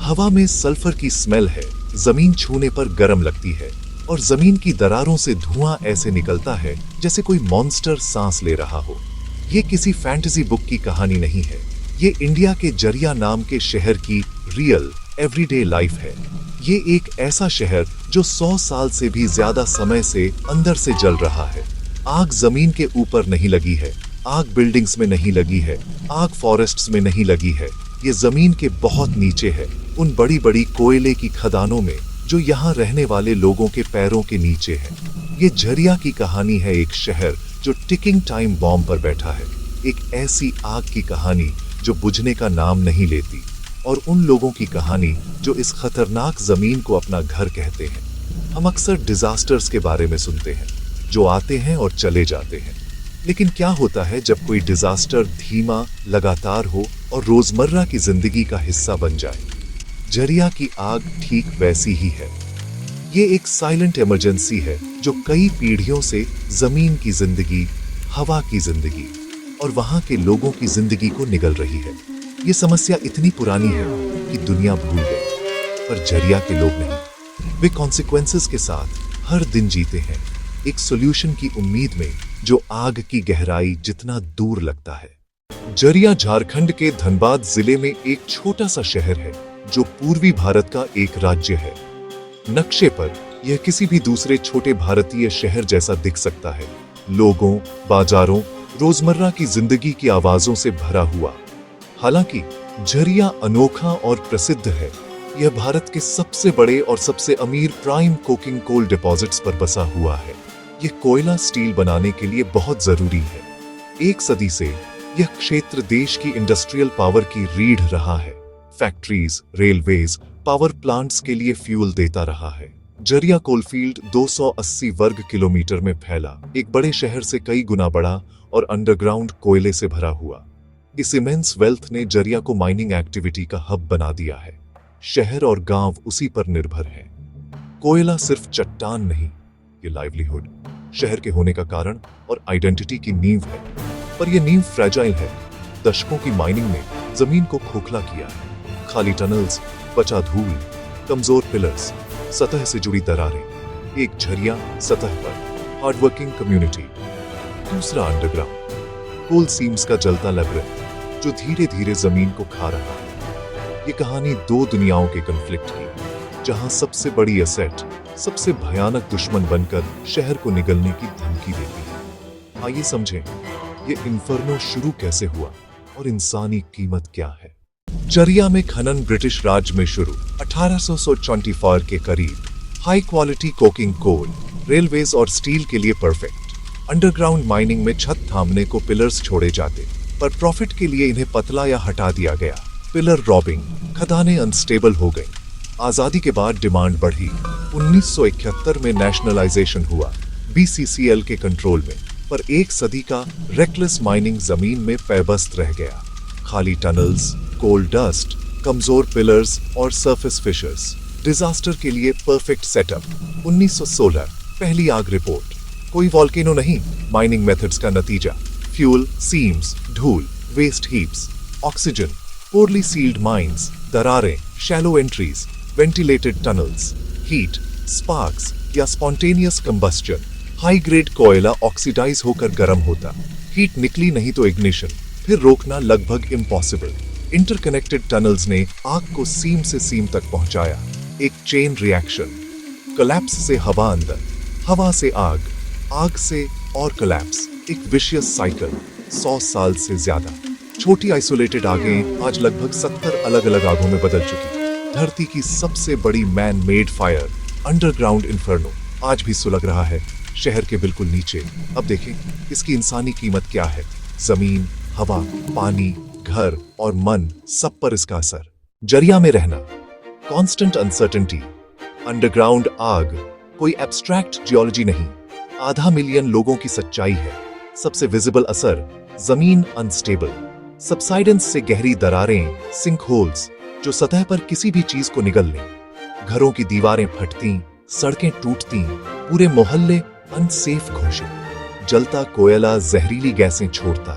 हवा में सल्फर की स्मेल है, जमीन छूने पर गर्म लगती है और जमीन की दरारों से धुआं ऐसे निकलता है जैसे कोई मॉन्स्टर सांस ले रहा हो। ये किसी फैंटेसी बुक की कहानी नहीं है, ये इंडिया के जरिया नाम के शहर की रियल एवरीडे लाइफ है। ये एक ऐसा शहर जो 100 साल से भी ज्यादा समय से अंदर से जल रहा है। आग जमीन के ऊपर नहीं लगी है, आग बिल्डिंग्स में नहीं लगी है, आग फॉरेस्ट्स में नहीं लगी है, ये जमीन के बहुत नीचे है, उन बड़ी बड़ी कोयले की खदानों में जो यहाँ रहने वाले लोगों के पैरों के नीचे है। ये झरिया की कहानी है, एक शहर जो टिकिंग टाइम बॉम्ब पर बैठा है, एक ऐसी आग की कहानी जो बुझने का नाम नहीं लेती, और उन लोगों की कहानी जो इस खतरनाक जमीन को अपना घर कहते हैं। हम अक्सर डिजास्टर्स के बारे में सुनते हैं जो आते हैं और चले जाते हैं, लेकिन क्या होता है जब कोई डिजास्टर धीमा, लगातार हो और रोजमर्रा की जिंदगी का हिस्सा बन जाए? झरिया की आग ठीक वैसी ही है। ये एक साइलेंट इमरजेंसी है जो कई पीढ़ियों से जमीन की जिंदगी, हवा की जिंदगी और वहां के लोगों की जिंदगी को निगल रही है। ये समस्या इतनी पुरानी है कि दुनिया भूल गई, पर झरिया के लोग नहीं। वे कॉन्सिक्वेंसेस के साथ हर दिन जीते हैं, एक सॉल्यूशन की उम्मीद में जो आग की गहराई जितना दूर लगता है। झरिया झारखंड के धनबाद जिले में एक छोटा सा शहर है जो पूर्वी भारत का एक राज्य है। नक्शे पर यह किसी भी दूसरे छोटे भारतीय शहर जैसा दिख सकता है, लोगों, बाजारों, रोजमर्रा की जिंदगी की आवाजों से भरा हुआ। हालांकि झरिया अनोखा और प्रसिद्ध है। यह भारत के सबसे बड़े और सबसे अमीर प्राइम कोकिंग कोल डिपॉजिट्स पर बसा हुआ है। यह कोयला स्टील बनाने के लिए बहुत जरूरी है। 1 सदी से यह क्षेत्र देश की इंडस्ट्रियल पावर की रीढ़ रहा है। फैक्ट्रीज, रेलवेज, पावर प्लांट्स के लिए फ्यूल देता रहा है। झरिया कोलफील्ड 280 वर्ग किलोमीटर में फैला एक बड़े शहर से कई गुना बड़ा और अंडरग्राउंड कोयले से भरा हुआ। इस इमेंस वेल्थ ने झरिया को माइनिंग एक्टिविटी का हब बना दिया है। शहर और गांव उसी पर निर्भर हैं। कोयला सिर्फ चट्टान नहीं, ये लाइवलीहुड, शहर के होने का कारण और आइडेंटिटी की नींव है। पर यह नींव फ्रेजाइल है। दशकों की माइनिंग ने जमीन को खोखला किया है। खाली टनल्स, बचा धूल, कमजोर पिलर्स, सतह से जुड़ी दरारें। एक झरिया सतह पर, हार्डवर्किंग कम्युनिटी। दूसरा अंडरग्राउंड, कोल सीम्स का जलता लेबरिंथ जो धीरे धीरे जमीन को खा रहा है। ये कहानी 2 दुनियाओं के कॉन्फ्लिक्ट की, जहां सबसे बड़ी एसेट सबसे भयानक दुश्मन बनकर शहर को निगलने की धमकी देती है। आइए समझें ये इन्फर्नो शुरू कैसे हुआ और इंसानी कीमत क्या है। झरिया में खनन ब्रिटिश राज में शुरू 1824 के करीब। High quality coking coal, railways और स्टील के लिए परफेक्ट। अंडरग्राउंड माइनिंग में छत थामने को पिलर्स छोड़े जाते, पर प्रॉफिट के लिए इन्हें पतला या हटा दिया गया। पिलर रॉबिंग, खदानें अनस्टेबल हो गई। आजादी के बाद डिमांड बढ़ी। 1971 में नेशनलाइजेशन हुआ, BCCL के कंट्रोल में, पर 1 सदी का रेकलेस माइनिंग जमीन में पैबस्त रह गया। खाली टनल्स, कोल डस्ट, कमजोर पिलर्स और सरफेस फिशर्स। डिजास्टर के लिए परफेक्ट सेटअप। 1916 पहली आग रिपोर्ट। कोई वॉल्केनो नहीं, माइनिंग मेथड्स का नतीजा। फ्यूल, सीम्स, धूल, waste heaps. Oxygen, poorly sealed mines, दरारें, shallow entries, ventilated tunnels. Heat, sparks या स्पॉन्टेनियस कंबस्टन। हाई ग्रेड कोयला ऑक्सीडाइज होकर गर्म होता। हीट निकली नहीं तो इग्निशन, फिर रोकना लगभग इम्पॉसिबल। इंटरकनेक्टेड टनल्स ने आग को सीम से सीम तक पहुंचाया। एक चेन रिएक्शन। कोलैप्स से हवा अंदर, हवा से आग, आग से और कोलैप्स। एक विशियस साइकिल। 100 साल से ज्यादा। छोटी आइसोलेटेड आगें आज लगभग 70 अलग अलग आगों में बदल चुकी। धरती की सबसे बड़ी man made fire, underground inferno, आज भी सुलग रहा है शहर के बिल्कुल नीचे। अब देखें इसकी इंसानी कीमत क्या है। जमीन, हवा, पानी, घर और मन, सब पर इसका असर। झरिया में रहना, कांस्टेंट अनसर्टेनिटी। अंडरग्राउंड आग, कोई एब्स्ट्रैक्ट जियोलॉजी नहीं, आधा मिलियन लोगों की सच्चाई है। सबसे विजिबल असर, जमीन अनस्टेबल, सबसाइडेंस से गहरी दरारें, सिंक होल्स जो सतह पर किसी भी चीज को निगल लें। घरों की दीवारें फटती, सड़कें टूटती, पूरे मोहल्ले अनसेफ घोषित। जलता कोयला जहरीली गैसें छोड़ता,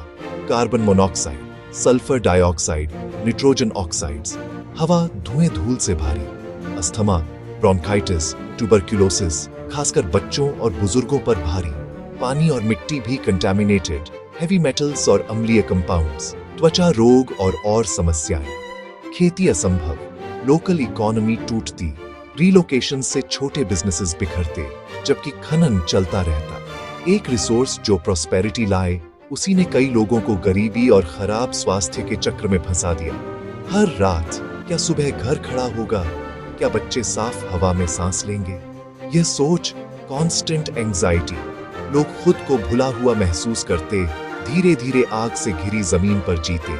carbon monoxide, sulphur dioxide, nitrogen oxides. हवा धुएं धूल से भारी, अस्थमा, ब्रोंकाइटिस, ट्यूबरक्यूलोसिस, खासकर बच्चों और बुजुर्गों पर भारी, पानी और मिट्टी भी कंटामिनेटेड, हेवी मेटल्स और अम्लीय कंपाउंड्स, त्वचा रोग और समस्याएं, खेती असंभव, लोकल इकोनॉमी टूटती, रीलोकेशन से छोटे बिजनेसेस बिखरते, जबकि खनन चलता रहता। एक रिसोर्स जो प्रॉस्पेरिटी लाए, उसी ने कई लोगों को गरीबी और खराब स्वास्थ्य के चक्र में फंसा दिया। हर रात क्या सुबह घर खड़ा होगा, क्या बच्चे साफ हवा में सांस लेंगे, यह सोच कांस्टेंट एंजाइटी, लोग खुद को भुला हुआ महसूस करते, धीरे धीरे आग से घिरी जमीन पर जीते,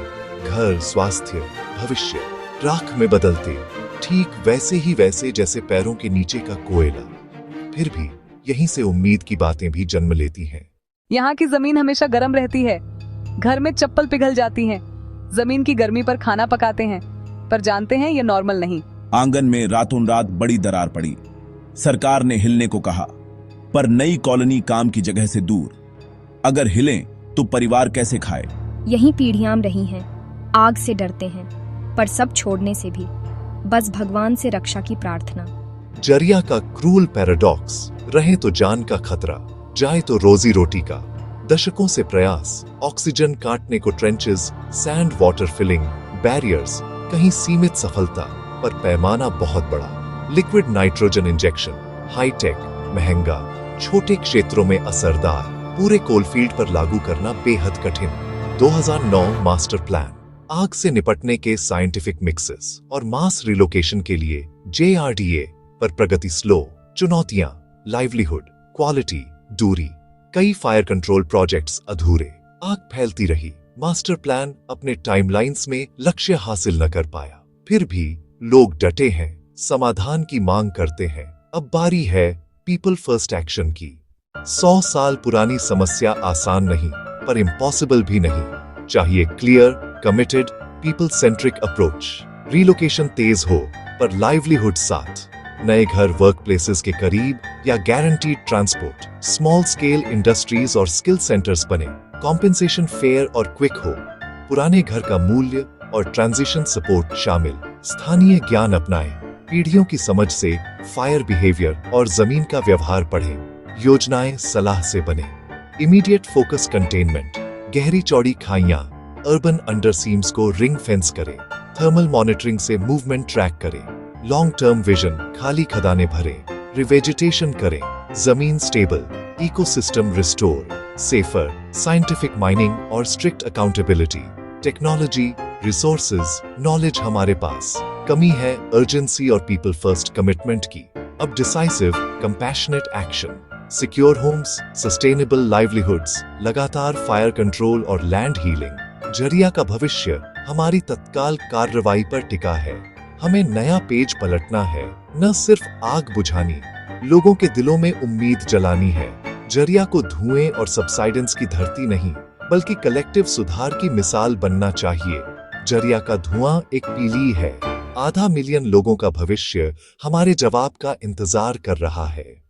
घर, स्वास्थ्य, भविष्य राख में बदलते, ठीक वैसे जैसे पैरों के नीचे का कोयला। फिर भी यहीं से उम्मीद की बातें भी जन्म लेती हैं। यहाँ की जमीन हमेशा गर्म रहती है, घर में चप्पल पिघल जाती हैं, जमीन की गर्मी पर खाना पकाते हैं, पर जानते हैं ये नॉर्मल नहीं। आंगन में रातों रात बड़ी दरार पड़ी, सरकार ने हिलने को कहा, पर नई कॉलोनी काम की जगह से दूर। अगर हिलें तो परिवार कैसे खाए? यही पीढ़ियां रही हैं, आग से डरते हैं, पर सब छोड़ने से भी बस भगवान से रक्षा की प्रार्थना। जरिया का क्रूल पैराडॉक्स, रहे तो जान का खतरा, जाए तो रोजी रोटी का। दशकों से प्रयास, ऑक्सीजन काटने को trenches, sand water filling, barriers, कहीं सीमित सफलता, पर पैमाना बहुत बड़ा। लिक्विड नाइट्रोजन इंजेक्शन, हाईटेक, महंगा, छोटे क्षेत्रों में असरदार, पूरे कोलफील्ड पर लागू करना बेहद कठिन। 2009 मास्टर प्लान, आग से निपटने के साइंटिफिक मिक्सेस और मास रिलोकेशन के लिए JRDA, पर प्रगति स्लो, चुनौतियां, लाइवलीहुड, क्वालिटी, दूरी, कई फायर कंट्रोल प्रोजेक्ट्स अधूरे, आग फैलती रही, मास्टर प्लान अपने टाइमलाइंस में लक्ष्य हासिल न कर पाया। फिर भी लोग डटे हैं, समाधान की मांग करते हैं। अब बारी है पीपल फर्स्ट एक्शन की। 100 साल पुरानी समस्या आसान नहीं, पर इम्पॉसिबल भी नहीं। चाहिए clear, committed, people centric approach. Relocation तेज हो, पर लाइवलीहुड साथ। नए घर वर्क प्लेसेस के करीब या guaranteed transport, small scale industries और स्किल सेंटर्स बने, कॉम्पेंसेशन फेयर और क्विक हो, पुराने घर का मूल्य और ट्रांजिशन सपोर्ट शामिल, स्थानीय ज्ञान अपनाएं, पीढ़ियों की समझ से फायर बिहेवियर और जमीन का व्यवहार पढ़ें, योजनाएं सलाह से बने। इमीडिएट फोकस कंटेनमेंट, गहरी चौड़ी खाइयां, अर्बन अंडरसीम्स को रिंग फेंस करें, थर्मल मॉनिटरिंग से मूवमेंट ट्रैक करें, लॉन्ग टर्म विजन, खाली खदानें भरें, रिवेजिटेशन करें, जमीन stable, ecosystem restore, safer, scientific mining और strict accountability, technology, resources, knowledge हमारे पास, कमी है अर्जेंसी और पीपल फर्स्ट कमिटमेंट की। अब decisive, compassionate action, secure homes, sustainable livelihoods, लगातार फायर कंट्रोल और लैंड हीलिंग। जरिया का भविष्य हमारी तत्काल कार्रवाई पर टिका है। हमें नया पेज पलटना है, न सिर्फ आग बुझानी, लोगों के दिलों में उम्मीद जलानी है। जरिया को धुएं और सबसाइडेंस की धरती नहीं, बल्कि कलेक्टिव सुधार की मिसाल बनना चाहिए। जरिया का धुआं एक पीली है, 500,000 लोगों का भविष्य हमारे जवाब का इंतजार कर रहा है।